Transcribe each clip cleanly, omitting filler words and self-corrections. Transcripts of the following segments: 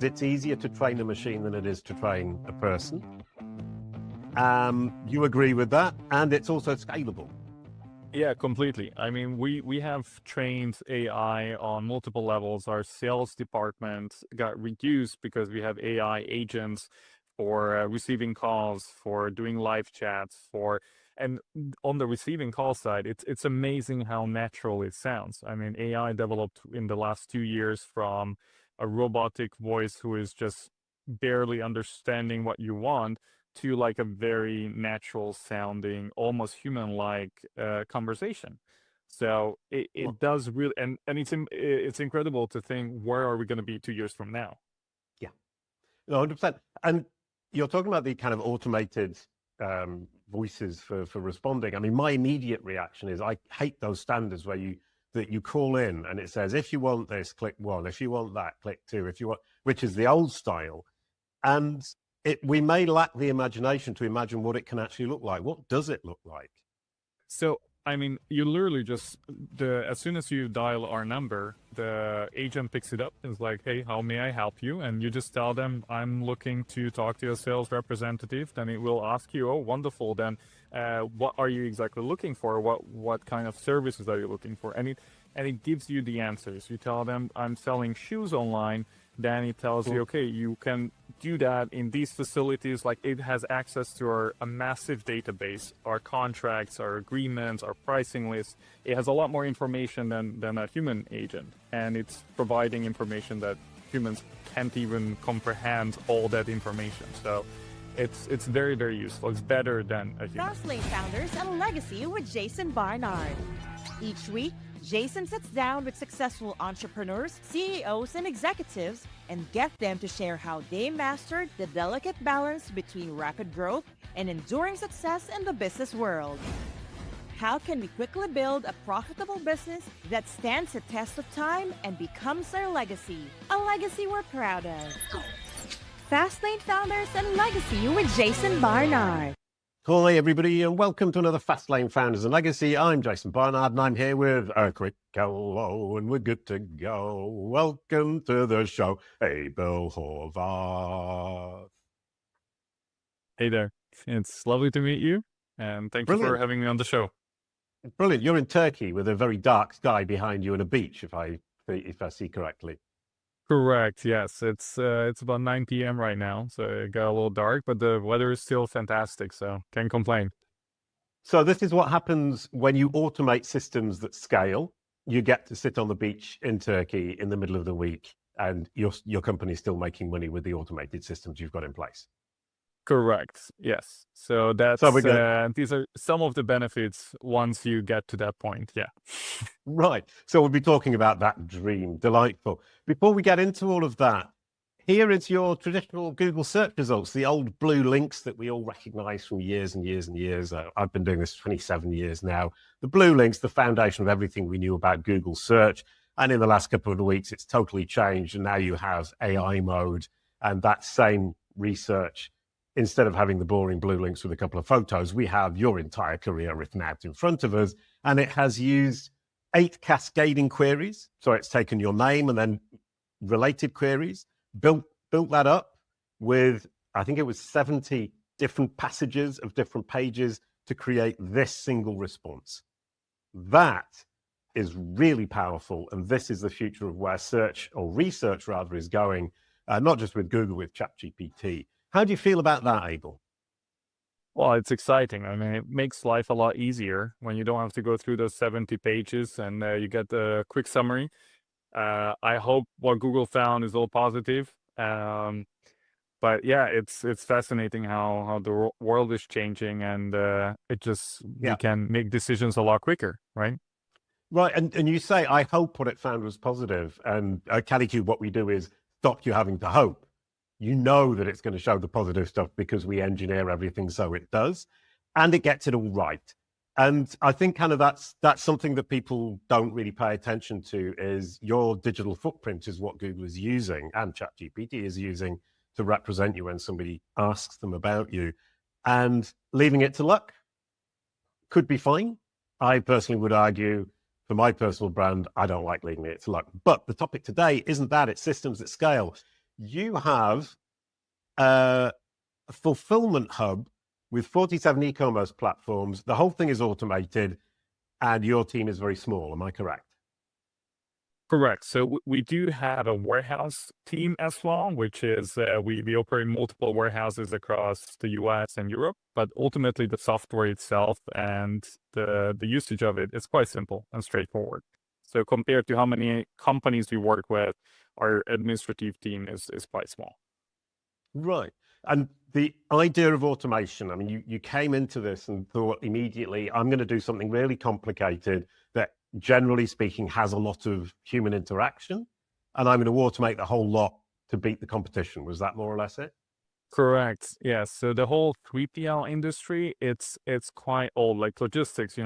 It's easier to train a machine than it is to train a person. You agree with that? And it's also scalable. Yeah, completely. I mean, we have trained AI on multiple levels. Our sales department got reduced because we have AI agents for receiving calls, for doing live chats, and on the receiving call side, it's amazing how natural it sounds. I mean, AI developed in the last 2 years from a robotic voice who is just barely understanding what you want to like a very natural sounding, almost human-like conversation. So it does really, and it's incredible to think, where are we going to be 2 years from now? Yeah, no, 100%. And you're talking about the kind of automated voices for responding. I mean, my immediate reaction is I hate those standards where you call in and it says, if you want this, click 1. If you want that, click 2. If you want, which is the old style. And we may lack the imagination to imagine what it can actually look like. What does it look like? So, I mean, you literally just, as soon as you dial our number, the agent picks it up and is like, hey, how may I help you? And you just tell them, I'm looking to talk to a sales representative. Then it will ask you, oh, wonderful. Then what are you exactly looking for? What kind of services are you looking for? And it gives you the answers. You tell them, I'm selling shoes online. Then it tells you, okay, you can do that in these facilities. Like, it has access to a massive database, our contracts, our agreements, our pricing list. It has a lot more information than a human agent, and it's providing information that humans can't even comprehend all that information. So it's very, very useful. It's better than a human. Fastlane Founders and Legacy with Jason Barnard. Each week, Jason sits down with successful entrepreneurs, CEOs, and executives and get them to share how they mastered the delicate balance between rapid growth and enduring success in the business world. How can we quickly build a profitable business that stands the test of time and becomes our legacy? A legacy we're proud of. Fastlane Founders and Legacy with Jason Barnard. Hi, everybody, and welcome to another Fastlane Founders and Legacy. I'm Jason Barnard, and I'm here with a quick hello, and we're good to go. Welcome to the show, Abel Horvath. Hey there. It's lovely to meet you, and thank you for having me on the show. Brilliant. You're in Turkey with a very dark sky behind you and a beach, if I see correctly. Correct. Yes, it's about 9 p.m. right now, so it got a little dark, but the weather is still fantastic, so can't complain. So this is what happens when you automate systems that scale. You get to sit on the beach in Turkey in the middle of the week, and your company's still making money with the automated systems you've got in place. Correct. Yes. So these are some of the benefits once you get to that point. Yeah. Right. So we'll be talking about that dream. Delightful. Before we get into all of that, here is your traditional Google search results, the old blue links that we all recognize from years and years and years. I've been doing this 27 years now. The blue links, the foundation of everything we knew about Google search. And in the last couple of weeks, it's totally changed. And now you have AI mode and that same research. Instead of having the boring blue links with a couple of photos, we have your entire career written out in front of us. And it has used 8 cascading queries. So it's taken your name and then related queries, built that up with, I think it was 70 different passages of different pages to create this single response. That is really powerful. And this is the future of where search, or research rather, is going, not just with Google, with ChatGPT. How do you feel about that, Abel? Well, it's exciting. I mean, it makes life a lot easier when you don't have to go through those 70 pages and you get the quick summary. I hope what Google found is all positive. But yeah, it's fascinating how the world is changing, and we can make decisions a lot quicker, right? Right, and you say, I hope what it found was positive. And at Kalicube, what we do is stop you having to hope. You know that it's going to show the positive stuff because we engineer everything so it does, and it gets it all right. And I think kind of that's something that people don't really pay attention to, is your digital footprint is what Google is using and ChatGPT is using to represent you when somebody asks them about you. And leaving it to luck could be fine. I personally would argue, for my personal brand, I don't like leaving it to luck. But the topic today isn't that, it's systems at scale. You have a fulfillment hub with 47 e-commerce platforms. The whole thing is automated, and your team is very small. Am I correct? Correct. So we do have a warehouse team as well, which is we operate multiple warehouses across the US and Europe, but ultimately the software itself and the usage of it is quite simple and straightforward. So compared to how many companies we work with, our administrative team is quite small. Right. And the idea of automation, I mean, you came into this and thought immediately, I'm going to do something really complicated that, generally speaking, has a lot of human interaction, and I'm going to automate the whole lot to beat the competition. Was that more or less it? Correct. Yes. So the whole 3PL industry, it's quite old. Like logistics,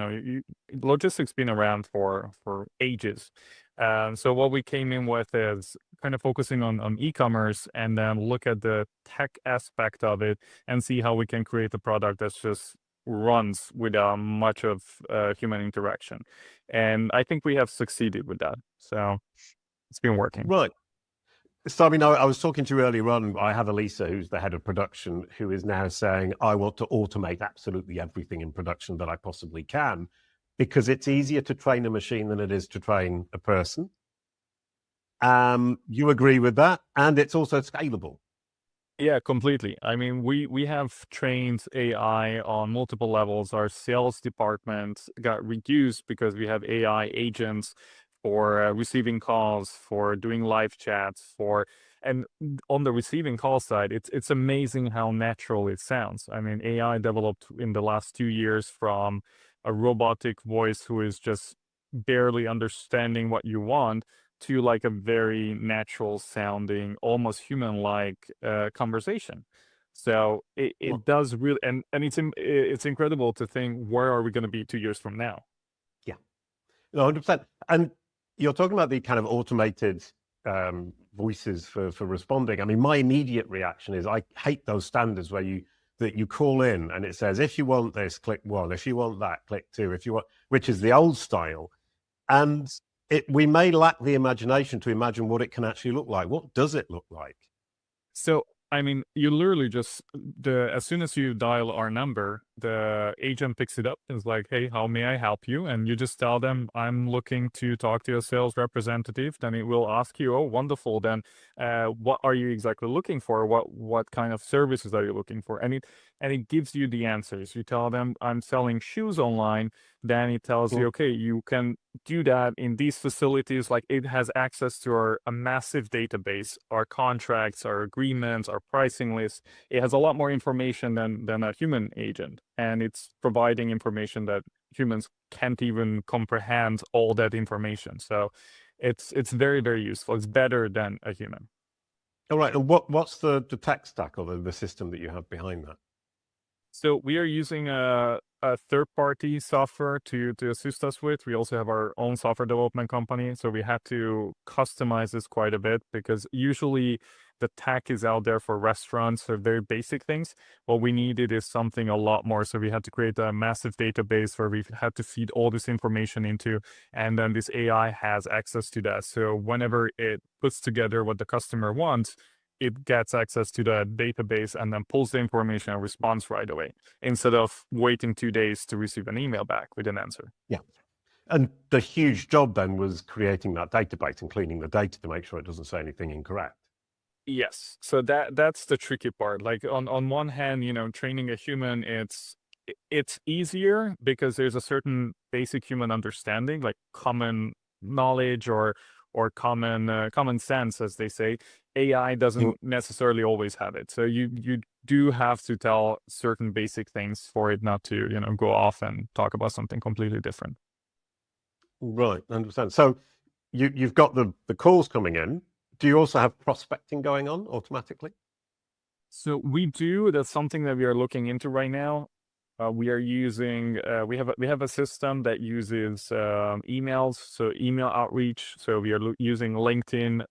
logistics been around for ages. So what we came in with is kind of focusing on e-commerce, and then look at the tech aspect of it and see how we can create a product that's just runs without much of human interaction. And I think we have succeeded with that. So it's been working. Right. So, I mean, I was talking to you earlier on. I have Elisa, who's the head of production, who is now saying, I want to automate absolutely everything in production that I possibly can, because it's easier to train a machine than it is to train a person. You agree with that? And it's also scalable. Yeah, completely. I mean, we have trained AI on multiple levels. Our sales department got reduced because we have AI agents for receiving calls, for doing live chats, and on the receiving call side, it's amazing how natural it sounds. I mean, AI developed in the last 2 years from a robotic voice who is just barely understanding what you want to like a very natural sounding, almost human-like conversation. So Well, it does really, and it's incredible to think, where are we going to be 2 years from now? yeah, no, 100%. And you're talking about the kind of automated voices for responding. I mean, my immediate reaction is I hate those standards where you call in and it says, if you want this, click 1. If you want that, click 2. If you want, which is the old style. And we may lack the imagination to imagine what it can actually look like. What does it look like? So, I mean, you literally just as soon as you dial our number, the agent picks it up and is like, "Hey, how may I help you?" And you just tell them, "I'm looking to talk to a sales representative." Then it will ask you, "Oh, wonderful. Then, what are you exactly looking for? What kind of services are you looking for?" And it gives you the answers. You tell them, "I'm selling shoes online." Then it tells you, "Okay, you can do that in these facilities." Like, it has access to a massive database, our contracts, our agreements, our pricing lists. It has a lot more information than a human agent, and it's providing information that humans can't even comprehend all that information. So it's very, very useful. It's better than a human. All right. And what's the tech stack or the system that you have behind that? So we are using a third-party software to assist us with. We also have our own software development company, so we had to customize this quite a bit, because usually the tech is out there for restaurants, so very basic things. What we needed is something a lot more, so we had to create a massive database where we had to feed all this information into, and then this AI has access to that. So whenever it puts together what the customer wants, it gets access to the database and then pulls the information and responds right away, instead of waiting 2 days to receive an email back with an answer. Yeah. And the huge job then was creating that database and cleaning the data to make sure it doesn't say anything incorrect. Yes. So that's the tricky part. Like on one hand, training a human, it's easier because there's a certain basic human understanding, like common knowledge or common sense, as they say. AI doesn't necessarily always have it. So you do have to tell certain basic things for it not to, go off and talk about something completely different. Right, I understand. So you've got the calls coming in. Do you also have prospecting going on automatically? So we do. That's something that we are looking into right now. We are using we have a system that uses emails, so email outreach. So we are using LinkedIn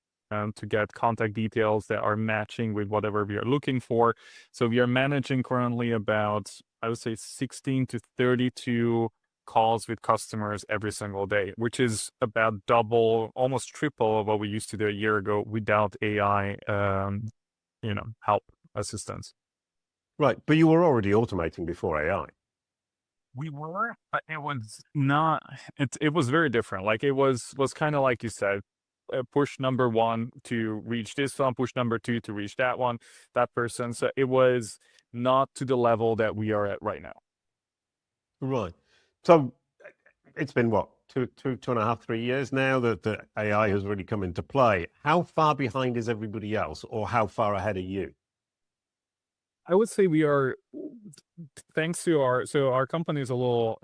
to get contact details that are matching with whatever we are looking for. So we are managing currently about, I would say, 16 to 32 calls with customers every single day, which is about double, almost triple of what we used to do a year ago without AI, help assistance. Right. But you were already automating before AI. We were, but it was not. It was very different. Like it was kind of like you said, push number one to reach this one, push number two to reach that person. So it was not to the level that we are at right now. Right. So it's been what, two and a half, 3 years now that the AI has really come into play. How far behind is everybody else, or how far ahead are you? I would say we are, thanks to our company is a little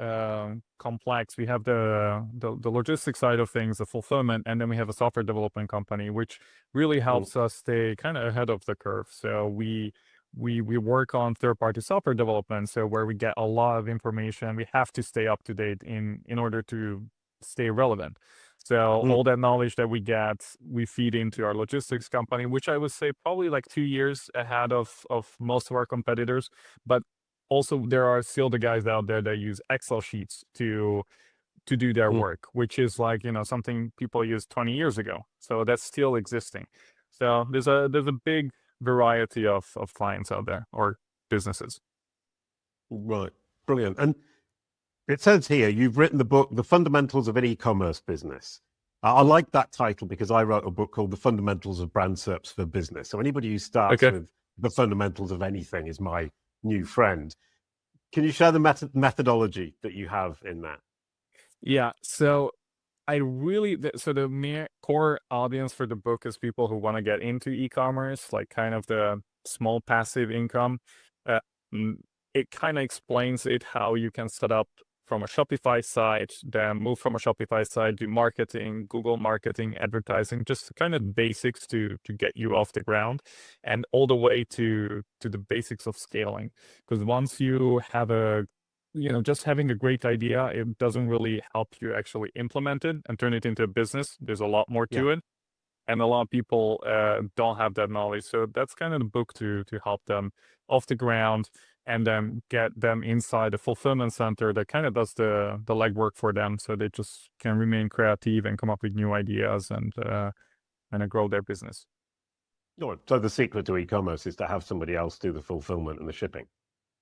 complex. We have the logistics side of things, the fulfillment, and then we have a software development company, which really helps us stay kind of ahead of the curve. So we work on third-party software development, so where we get a lot of information, we have to stay up to date in order to stay relevant. So all that knowledge that we get, we feed into our logistics company, which I would say probably like 2 years ahead of most of our competitors. But also there are still the guys out there that use Excel sheets to do their work, which is like, something people used 20 years ago. So that's still existing. So there's a big variety of clients out there, or businesses. Right. Brilliant. And it says here, you've written the book, The Fundamentals of an E-commerce Business. I like that title because I wrote a book called The Fundamentals of Brand SERPs for Business. So anybody who starts with the fundamentals of anything is my new friend. Can you share the methodology that you have in that? Yeah. So the main core audience for the book is people who want to get into e-commerce, like kind of the small passive income. It kind of explains how you can set up from a Shopify site, then move from a Shopify site to marketing, Google marketing, advertising, just kind of basics to get you off the ground, and all the way to the basics of scaling. Because once you have just having a great idea, it doesn't really help you actually implement it and turn it into a business. There's a lot more to it. And a lot of people don't have that knowledge. So that's kind of the book to help them off the ground, and then get them inside the fulfillment center that kind of does the legwork for them, so they just can remain creative and come up with new ideas and grow their business. So the secret to e-commerce is to have somebody else do the fulfillment and the shipping.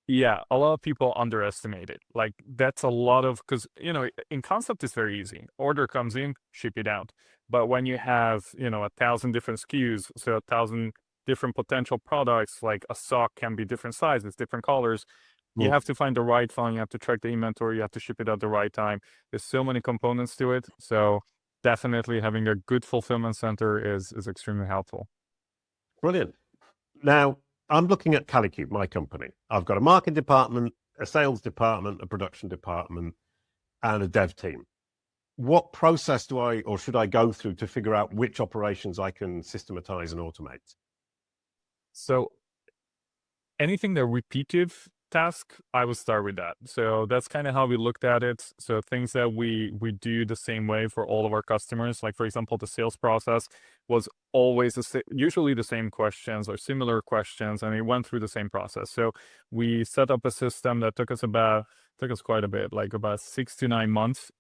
Yeah, a lot of people underestimate it. Like that's a lot of, because in concept it's very easy. Order comes in, ship it out. But when you have 1,000 different SKUs, so 1,000 different potential products, like a sock can be different sizes, different colors. You have to find the right one. You have to track the inventory. You have to ship it at the right time. There's so many components to it. So definitely having a good fulfillment center is extremely helpful. Brilliant. Now, I'm looking at Kalicube, my company. I've got a marketing department, a sales department, a production department, and a dev team. What process should I go through to figure out which operations I can systematize and automate? So anything that repetitive task, I would start with that. So that's kind of how we looked at it. So things that we do the same way for all of our customers, like for example, the sales process was always usually the same questions or similar questions, and we went through the same process. So we set up a system that took us quite a bit, like about 6 to 9 months,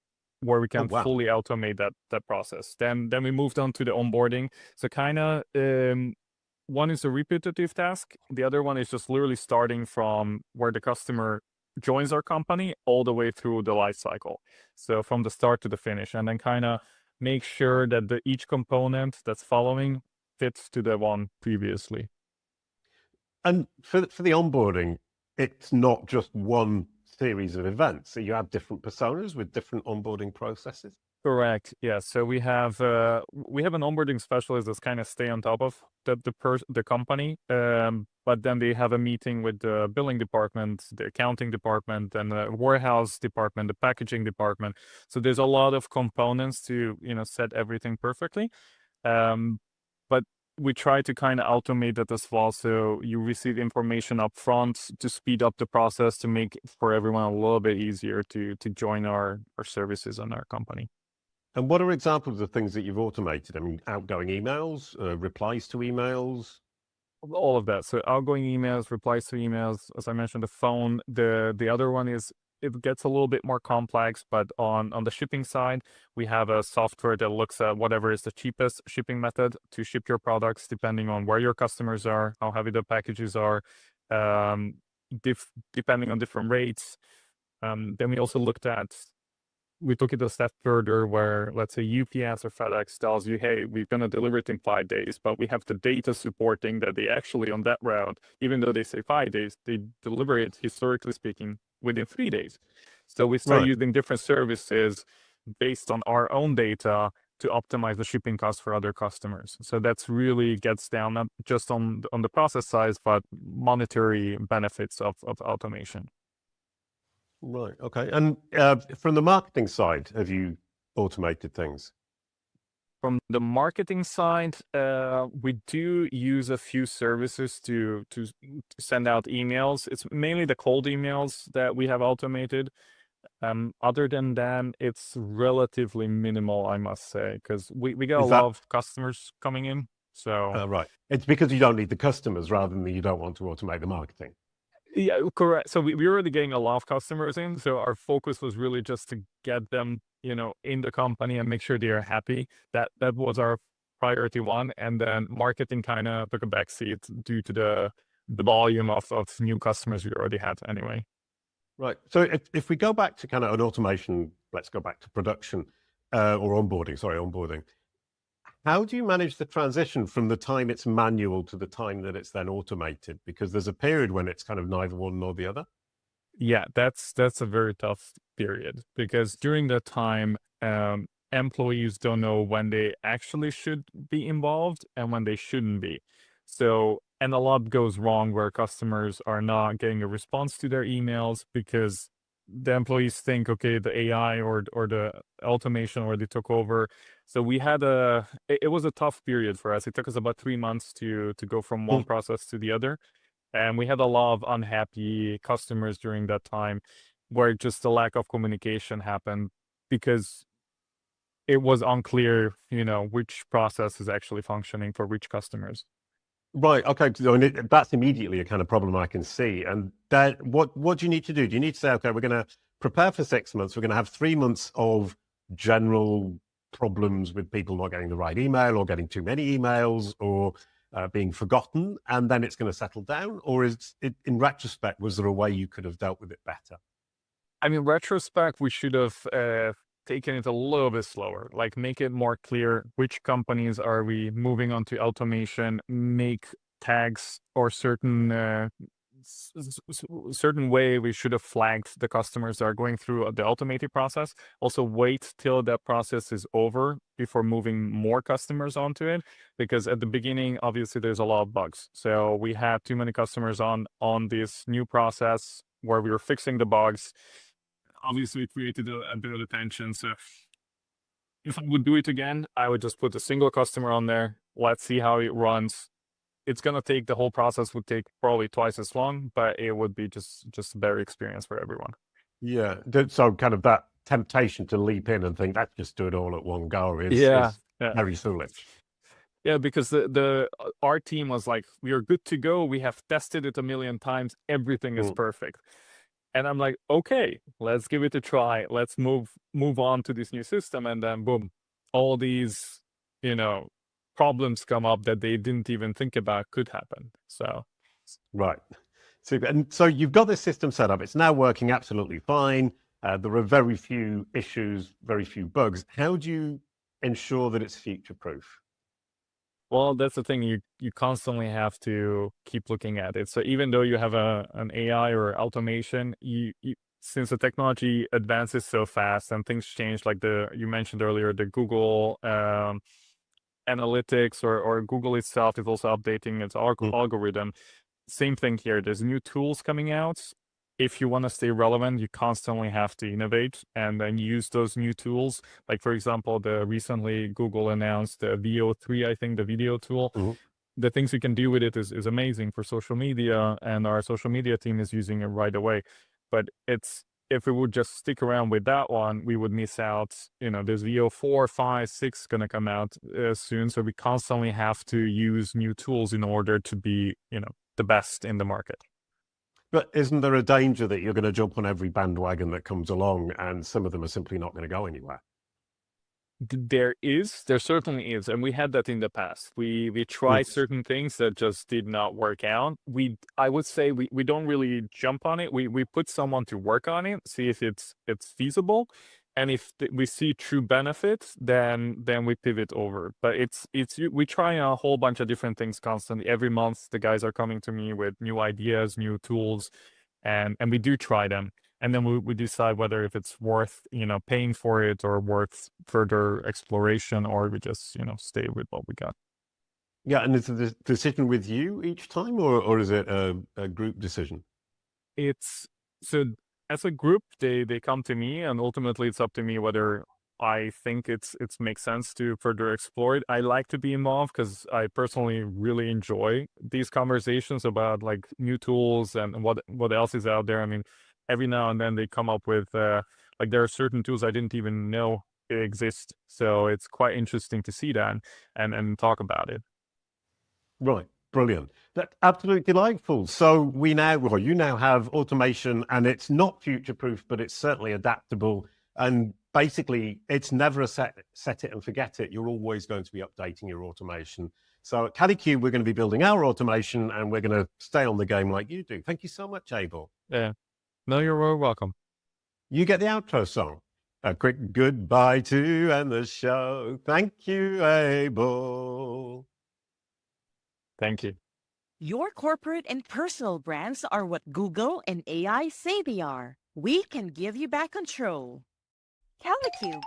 where we can fully automate that process. Then we moved on to the onboarding. So kind of one is a repetitive task. The other one is just literally starting from where the customer joins our company all the way through the life cycle. So from the start to the finish, and then kind of make sure that each component that's following fits to the one previously. And for the onboarding, it's not just one series of events. So you have different personas with different onboarding processes. Correct. Yeah. So we have an onboarding specialist that's kind of stay on top of the company. But then they have a meeting with the billing department, the accounting department, and the warehouse department, the packaging department. So there's a lot of components to set everything perfectly. But we try to kind of automate that as well. So you receive information up front to speed up the process, to make it for everyone a little bit easier to join our services and our company. And what are examples of things that you've automated? I mean, outgoing emails, replies to emails? All of that. So outgoing emails, replies to emails, as I mentioned, the phone. The other one is it gets a little bit more complex, but on the shipping side, we have a software that looks at whatever is the cheapest shipping method to ship your products, depending on where your customers are, how heavy the packages are, um, depending on different rates. Then we took it a step further where, let's say, UPS or FedEx tells you, hey, we're going to deliver it in 5 days, but we have the data supporting that they actually, on that route, even though they say 5 days, they deliver it, historically speaking, within 3 days. So we start Right. using different services based on our own data to optimize the shipping costs for other customers. So that's really gets down not just on the process side, but monetary benefits of automation. Right. Okay. And from the marketing side, have you automated things? From the marketing side, we do use a few services to send out emails. It's mainly the cold emails that we have automated. Other than that, it's relatively minimal, I must say, because we get a Is lot that of customers coming in. So right? It's because you don't need the customers rather than you don't want to automate the marketing. yeah, correct. So we're already getting a lot of customers in. So our focus was really just to get them, in the company and make sure they are happy. That was our priority one. And then marketing kind of took a backseat due to the volume of new customers we already had anyway. Right. So if we go back to kind of an automation, let's go back to production or onboarding. Sorry, onboarding. How do you manage the transition from the time it's manual to the time that it's then automated? Because there's a period when it's kind of neither one nor the other. Yeah, that's a very tough period because during that time, employees don't know when they actually should be involved and when they shouldn't be. So, and a lot goes wrong where customers are not getting a response to their emails because the employees think, okay, the AI or the automation already took over. So we had it was a tough period for us. It took us about 3 months to go from one process to the other. And we had a lot of unhappy customers during that time where just the lack of communication happened because it was unclear, which process is actually functioning for which customers. Right. Okay. So that's immediately a kind of problem I can see. And that, what do you need to do? Do you need to say, okay, we're going to prepare for 6 months. We're going to have 3 months of general problems with people not getting the right email or getting too many emails or being forgotten, and then it's going to settle down? Or is it, in retrospect, was there a way you could have dealt with it better? I mean, retrospect, we should have taken it a little bit slower, like make it more clear which companies are we moving on to automation, make tags or certain certain way we should have flagged the customers that are going through the automated process. Also wait till that process is over before moving more customers onto it, because at the beginning, obviously there's a lot of bugs. So we had too many customers on this new process where we were fixing the bugs. Obviously it created a bit of tension. So if I would do it again, I would just put a single customer on there. Let's see how it runs. It's going to take, the whole process would take probably twice as long, but it would be just a better experience for everyone. Yeah. So kind of that temptation to leap in and think, let's just do it all at one go is very foolish. Yeah, because our team was like, we are good to go. We have tested it 1,000,000 times. Everything is perfect. And I'm like, okay, let's give it a try. Let's move on to this new system. And then boom, all these, problems come up that they didn't even think about could happen. So. Right. Super. And so you've got this system set up. It's now working absolutely fine. There are very few issues, very few bugs. How do you ensure that it's future-proof? Well, that's the thing. You constantly have to keep looking at it. So even though you have an AI or automation, you since the technology advances so fast and things change, like you mentioned earlier, the Google analytics or Google itself is also updating its algorithm. Same thing here. There's new tools coming out. If you want to stay relevant, you constantly have to innovate and then use those new tools. Like, for example, recently Google announced the VO3, I think, the video tool. The things you can do with it is amazing for social media, and our social media team is using it right away. But if we would just stick around with that one, we would miss out. There's VO4, 5, 6 going to come out soon. So we constantly have to use new tools in order to be, the best in the market. But isn't there a danger that you're going to jump on every bandwagon that comes along and some of them are simply not going to go anywhere? There certainly is, and we had that in the past. We tried certain things that just did not work out. I would say we don't really jump on it. We put someone to work on it, see if it's feasible, and if we see true benefits, then we pivot over. But we try a whole bunch of different things constantly. Every month, the guys are coming to me with new ideas, new tools, and we do try them. And then we decide whether if it's worth, paying for it or worth further exploration, or we just, stay with what we got. Yeah, and is the decision with you each time, or is it a group decision? So as a group, they come to me, and ultimately it's up to me whether I think it's makes sense to further explore it. I like to be involved because I personally really enjoy these conversations about like new tools and what else is out there. I mean, every now and then they come up with like there are certain tools I didn't even know exist. So it's quite interesting to see that and talk about it. Right. Brilliant. That's absolutely delightful. So you now have automation, and it's not future-proof, but it's certainly adaptable. And basically, it's never a set it and forget it. You're always going to be updating your automation. So at Kalicube, we're going to be building our automation, and we're going to stay on the game like you do. Thank you so much, Abel. Yeah. No, you're very welcome. You get the outro song. A quick goodbye to end the show. Thank you, Abel. Thank you. Your corporate and personal brands are what Google and AI say they are. We can give you back control. Kalicube.